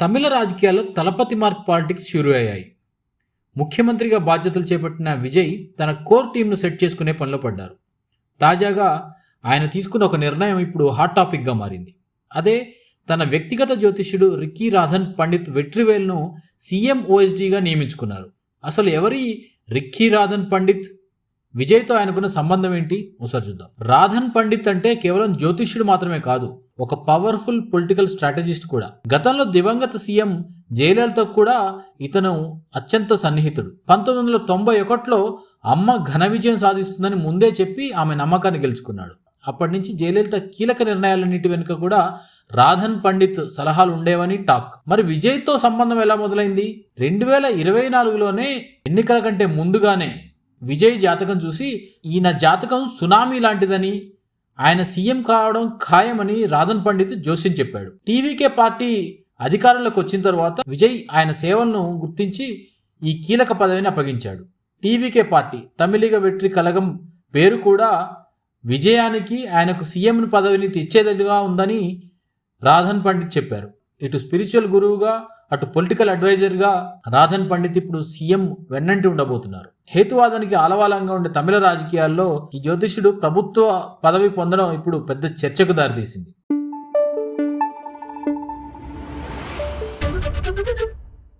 తమిళ రాజకీయాల్లో Thalapathy mark politics షురూ అయ్యాయి. ముఖ్యమంత్రిగా బాధ్యతలు చేపట్టిన విజయ్ తన కోర్ టీంను సెట్ చేసుకునే పనిలో పడ్డారు. తాజాగా ఆయన తీసుకున్న ఒక నిర్ణయం ఇప్పుడు హాట్ టాపిక్గా మారింది. అదే తన వ్యక్తిగత జ్యోతిష్యుడు రిక్కీ రాధన్ పండిత్ వెట్రివేల్ను సీఎం ఓఎస్డీగా నియమించుకున్నారు. అసలు ఎవరి రిక్కీ రాధన్ పండిత్? విజయ్తో ఆయనకున్న సంబంధం ఏంటి? ఒకసారి చూద్దాం. రాధన్ పండిత్ అంటే కేవలం జ్యోతిష్యుడు మాత్రమే కాదు, ఒక పవర్ఫుల్ పొలిటికల్ స్ట్రాటజిస్ట్ కూడా. గతంలో దివంగత సీఎం జయలలితకు కూడా ఇతను అత్యంత సన్నిహితుడు. 1991లో అమ్మ ఘన విజయం సాధిస్తుందని ముందే చెప్పి ఆమె నమ్మకాన్ని గెలుచుకున్నాడు. అప్పటి నుంచి జయలలిత కీలక నిర్ణయాలన్నిటి వెనుక కూడా రాధన్ పండిత్ సలహాలు ఉండేవని టాక్. మరి విజయ్తో సంబంధం ఎలా మొదలైంది? 2024లోనే ఎన్నికల కంటే ముందుగానే విజయ్ జాతకం చూసి ఈయన జాతకం సునామీ లాంటిదని, ఆయన సీఎం కావడం ఖాయమని రాధన్ పండిత్ జోస్యం చెప్పాడు. టీవీకే పార్టీ అధికారంలోకి వచ్చిన తర్వాత విజయ్ ఆయన సేవలను గుర్తించి ఈ కీలక పదవిని అప్పగించాడు. టీవీకే పార్టీ తమిళిగ వెట్రి కలగం పేరు కూడా విజయానికి ఆయనకు సీఎం పదవిని తెచ్చేదిగా ఉందని రాధన్ పండిత్ చెప్పారు. ఇటు స్పిరిచువల్ గురువుగా అటు పొలిటికల్ అడ్వైజర్గా రాధన్ పండిత్ ఇప్పుడు సీఎం వెన్నంటి ఉండబోతున్నారు. హేతువాదానికి ఆలవాలంగా ఉండే తమిళ రాజకీయాల్లో ఈ జ్యోతిష్యుడు ప్రభుత్వ పదవి పొందడం ఇప్పుడు పెద్ద చర్చకు దారితీసింది.